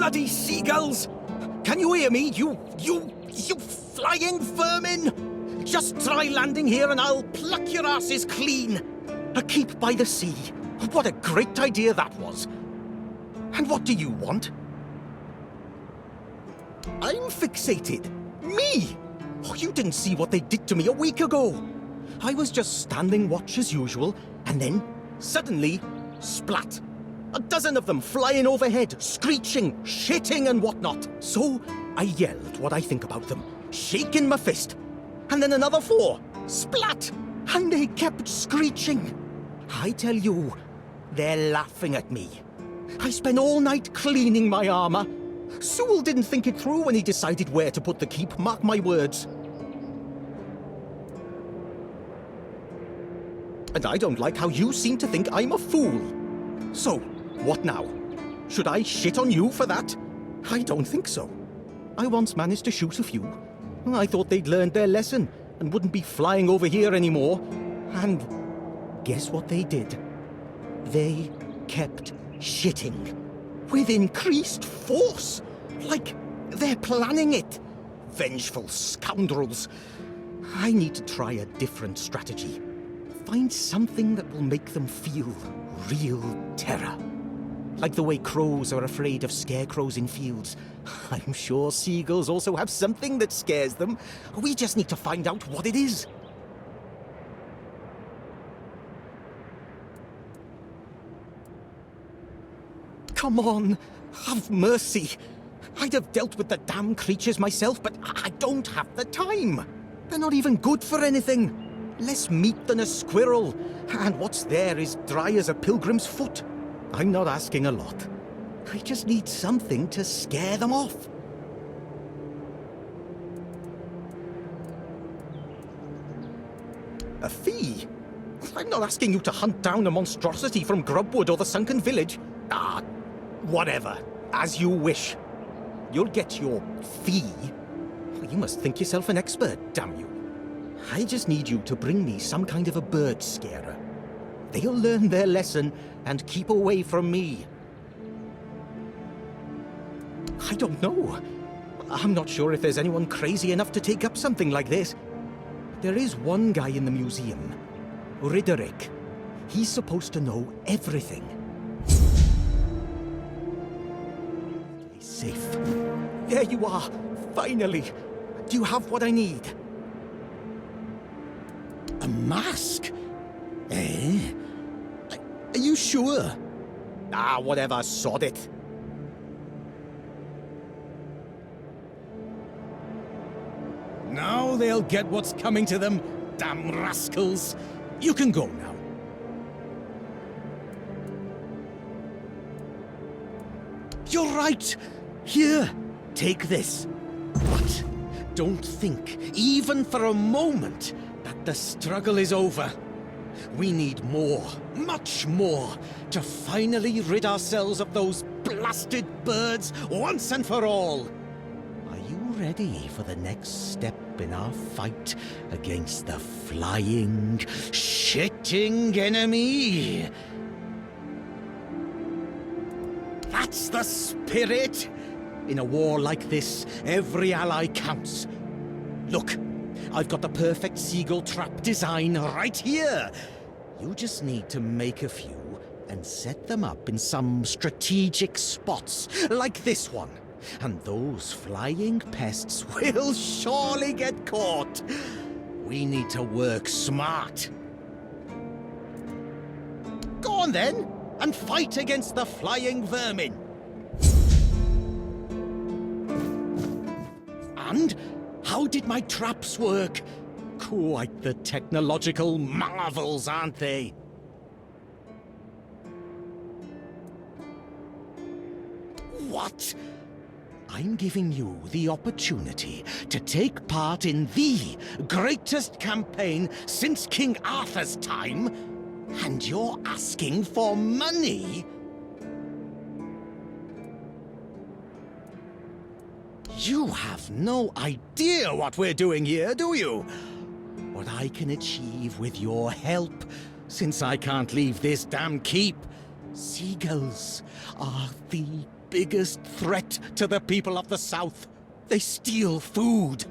bloody seagulls! Can you hear me, you flying vermin? Just try landing here and I'll pluck your asses clean. A keep by the sea. What a great idea that was. And what do you want? I'm fixated. Me! Oh, you didn't see what they did to me a week ago. I was just standing watch as usual, and then, suddenly, splat. A dozen of them flying overhead, screeching, shitting and whatnot. So, I yelled what I think about them, shaking my fist. And then another 4, splat! And they kept screeching. I tell you, they're laughing at me. I spent all night cleaning my armor. Sewell didn't think it through when he decided where to put the keep, mark my words. And I don't like how you seem to think I'm a fool. So, what now? Should I shit on you for that? I don't think so. I once managed to shoot a few. I thought they'd learned their lesson and wouldn't be flying over here anymore. And guess what they did? They kept shitting. With increased force. Like they're planning it. Vengeful scoundrels. I need to try a different strategy. Find something that will make them feel real terror. Like the way crows are afraid of scarecrows in fields. I'm sure seagulls also have something that scares them. We just need to find out what it is. Come on, have mercy. I'd have dealt with the damn creatures myself, but I don't have the time. They're not even good for anything. Less meat than a squirrel, and what's there is dry as a pilgrim's foot. I'm not asking a lot. I just need something to scare them off. A fee? I'm not asking you to hunt down a monstrosity from Grubwood or the Sunken Village. Ah, whatever. As you wish. You'll get your fee. You must think yourself an expert, damn you. I just need you to bring me some kind of a bird scarer. They'll learn their lesson and keep away from me. I don't know. I'm not sure if there's anyone crazy enough to take up something like this. There is one guy in the museum, Riderick. He's supposed to know everything. Stay safe. There you are, finally. Do you have what I need? A mask? Eh? Are you sure? Ah, whatever, sod it. Now they'll get what's coming to them, damn rascals. You can go now. You're right. Here, take this. But don't think, even for a moment, that the struggle is over. We need more, much more, to finally rid ourselves of those blasted birds once and for all. Are you ready for the next step in our fight against the flying, shitting enemy? That's the spirit! In a war like this, every ally counts. Look, I've got the perfect seagull trap design right here. You just need to make a few and set them up in some strategic spots, like this one. And those flying pests will surely get caught. We need to work smart. Go on then, and fight against the flying vermin. And how did my traps work? Quite the technological marvels, aren't they? What? I'm giving you the opportunity to take part in the greatest campaign since King Arthur's time, and you're asking for money? You have no idea what we're doing here, do you? What I can achieve with your help, since I can't leave this damn keep. Seagulls are the biggest threat to the people of the South. They steal food.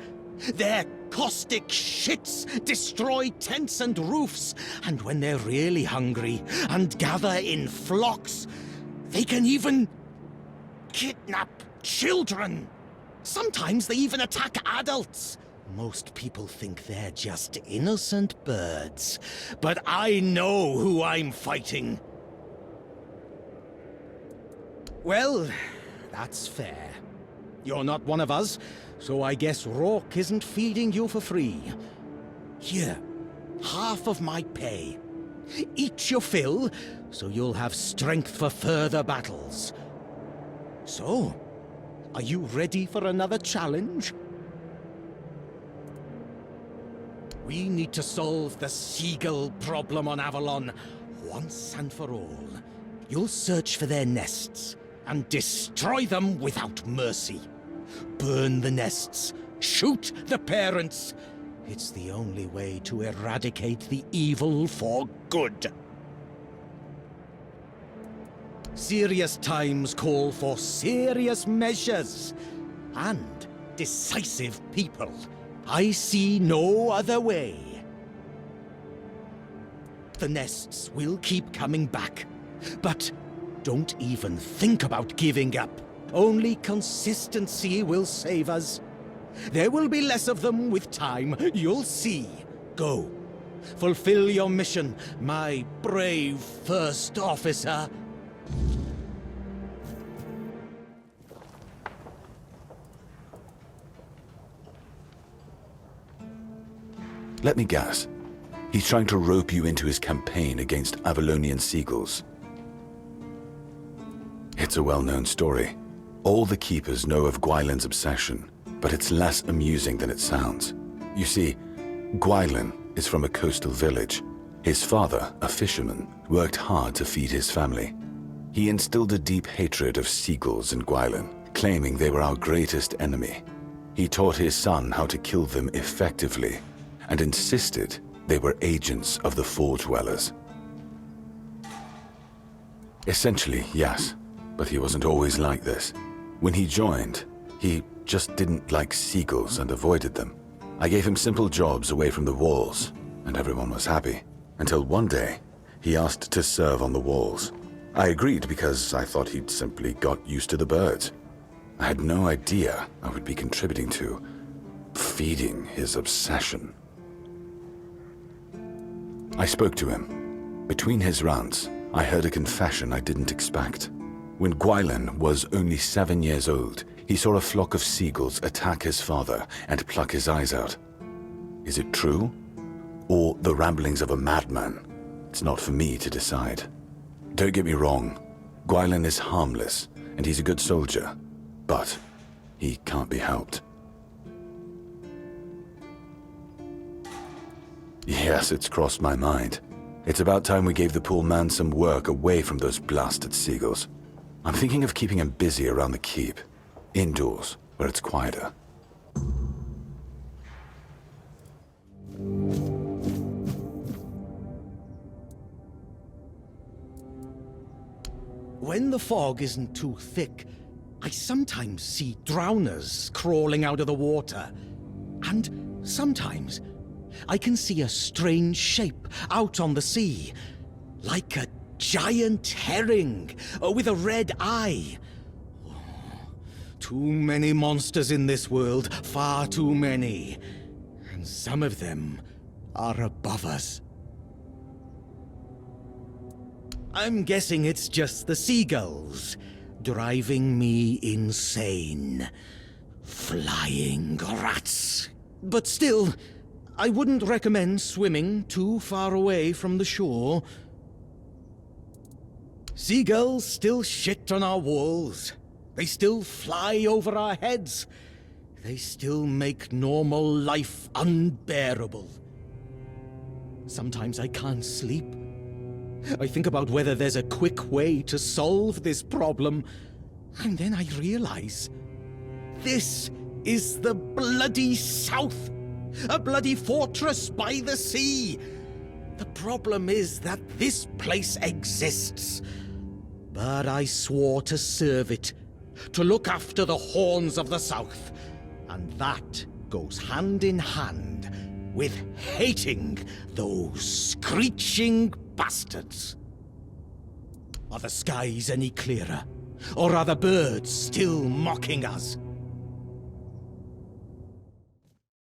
Their caustic shits destroy tents and roofs, and when they're really hungry and gather in flocks, they can even kidnap children. Sometimes they even attack adults. Most people think they're just innocent birds, but I know who I'm fighting. Well, that's fair. You're not one of us, so I guess Rourke isn't feeding you for free. Here, half of my pay. Eat your fill, so you'll have strength for further battles. So, are you ready for another challenge? We need to solve the seagull problem on Avalon once and for all. You'll search for their nests and destroy them without mercy. Burn the nests, shoot the parents. It's the only way to eradicate the evil for good. Serious times call for serious measures and decisive people. I see no other way. The nests will keep coming back, but don't even think about giving up. Only consistency will save us. There will be less of them with time, you'll see. Go. Fulfill your mission, my brave first officer. Let me guess. He's trying to rope you into his campaign against Avalonian seagulls. It's a well-known story. All the keepers know of Gwylan's obsession, but it's less amusing than it sounds. You see, Gwylan is from a coastal village. His father, a fisherman, worked hard to feed his family. He instilled a deep hatred of seagulls in Gwylan, claiming they were our greatest enemy. He taught his son how to kill them effectively, and insisted they were agents of the Fort Dwellers. Essentially, yes, but he wasn't always like this. When he joined, he just didn't like seagulls and avoided them. I gave him simple jobs away from the walls, and everyone was happy. Until one day, he asked to serve on the walls. I agreed because I thought he'd simply got used to the birds. I had no idea I would be contributing to feeding his obsession. I spoke to him. Between his rants, I heard a confession I didn't expect. When Gwylan was only 7 years old, he saw a flock of seagulls attack his father and pluck his eyes out. Is it true? Or the ramblings of a madman? It's not for me to decide. Don't get me wrong, Gwylan is harmless, and he's a good soldier, but he can't be helped. Yes, it's crossed my mind. It's about time we gave the poor man some work away from those blasted seagulls. I'm thinking of keeping him busy around the keep, indoors, where it's quieter. When the fog isn't too thick, I sometimes see drowners crawling out of the water. And sometimes I can see a strange shape out on the sea, like a giant herring with a red eye. Too many monsters in this world, far too many. And some of them are above us. I'm guessing it's just the seagulls driving me insane. Flying rats. But still, I wouldn't recommend swimming too far away from the shore. Seagulls still shit on our walls. They still fly over our heads. They still make normal life unbearable. Sometimes I can't sleep. I think about whether there's a quick way to solve this problem, and then I realize this is the bloody South. A bloody fortress by the sea. The problem is that this place exists, but I swore to serve it to look after the horns of the south. And that goes hand in hand with hating those screeching bastards. Are the skies any clearer? Or are the birds still mocking us?